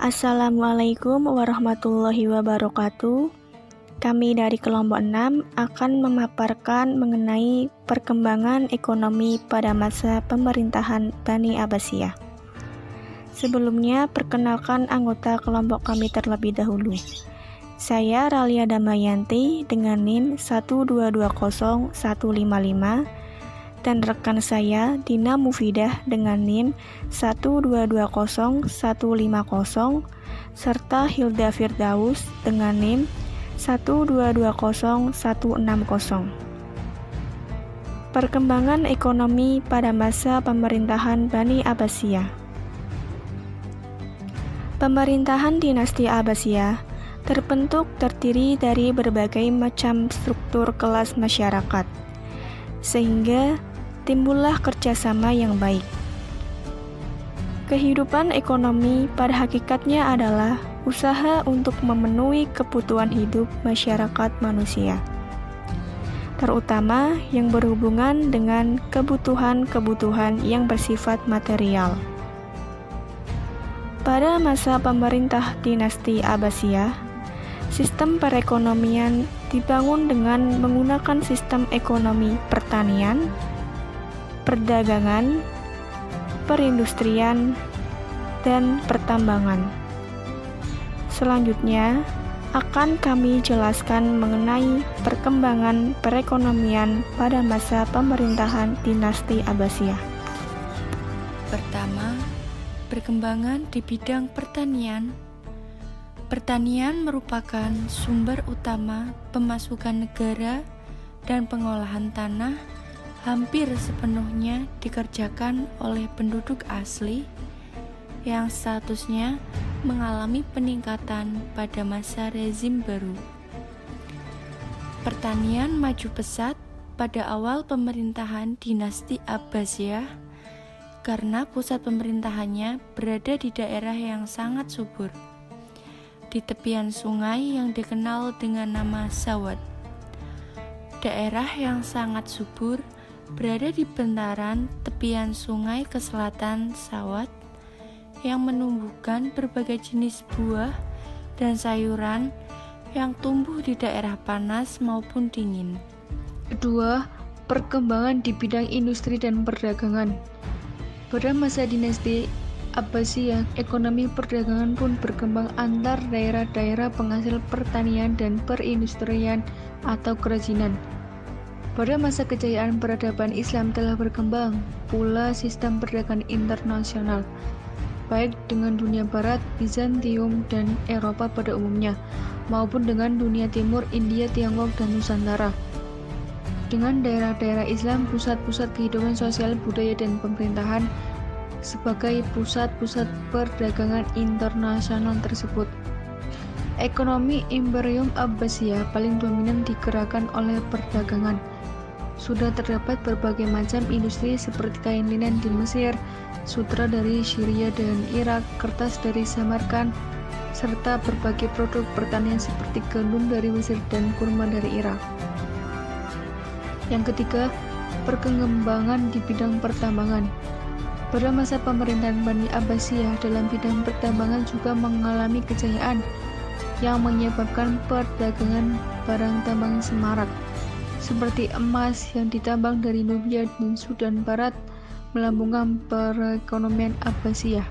Assalamualaikum warahmatullahi wabarakatuh. Kami dari kelompok 6 akan memaparkan mengenai perkembangan ekonomi pada masa pemerintahan Bani Abbasiyah. Sebelumnya, perkenalkan anggota kelompok kami terlebih dahulu. Saya Ralia Damayanti dengan NIM 1220155 dan rekan saya Dina Mufidah dengan NIM 1220150 serta Hilda Firdaus dengan NIM 1220160. Perkembangan ekonomi pada masa pemerintahan Bani Abbasiyah. Pemerintahan dinasti Abbasiyah terbentuk terdiri dari berbagai macam struktur kelas masyarakat, sehingga timbullah kerjasama yang baik. Kehidupan ekonomi pada hakikatnya adalah usaha untuk memenuhi kebutuhan hidup masyarakat manusia, terutama yang berhubungan dengan kebutuhan-kebutuhan yang bersifat material. Pada masa pemerintah dinasti Abbasiyah, sistem perekonomian dibangun dengan menggunakan sistem ekonomi pertanian, perdagangan, perindustrian, dan pertambangan. Selanjutnya, akan kami jelaskan mengenai perkembangan perekonomian pada masa pemerintahan dinasti Abbasiyah. Pertama, perkembangan di bidang pertanian. Pertanian merupakan sumber utama pemasukan negara dan pengolahan tanah hampir sepenuhnya dikerjakan oleh penduduk asli yang statusnya mengalami peningkatan pada masa rezim baru. Pertanian maju pesat pada awal pemerintahan dinasti Abbasiyah karena pusat pemerintahannya berada di daerah yang sangat subur, di tepian sungai yang dikenal dengan nama Sawat. Daerah yang sangat subur berada di bantaran tepian sungai ke selatan Sawat yang menumbuhkan berbagai jenis buah dan sayuran yang tumbuh di daerah panas maupun dingin. Kedua, perkembangan di bidang industri dan perdagangan. Pada masa dinasti Abbasiyah, ekonomi perdagangan pun berkembang antar daerah-daerah penghasil pertanian dan perindustrian atau kerajinan. Pada masa kejayaan peradaban Islam telah berkembang pula sistem perdagangan internasional, baik dengan dunia barat, Bizantium, dan Eropa pada umumnya, maupun dengan dunia timur, India, Tiongkok, dan Nusantara. Dengan daerah-daerah Islam, pusat-pusat kehidupan sosial, budaya, dan pemerintahan sebagai pusat-pusat perdagangan internasional tersebut. Ekonomi Imperium Abbasiyah paling dominan digerakkan oleh perdagangan. Sudah terdapat berbagai macam industri seperti kain linen di Mesir, sutra dari Syria dan Irak, kertas dari Samarkand, serta berbagai produk pertanian seperti gandum dari Mesir dan kurma dari Irak. Yang ketiga, perkembangan di bidang pertambangan. Pada masa pemerintahan Bani Abbasiyah dalam bidang pertambangan juga mengalami kejayaan yang menyebabkan perdagangan barang tambang semarak, seperti emas yang ditambang dari Nubia dan Sudan Barat melambungkan perekonomian Abbasiyah.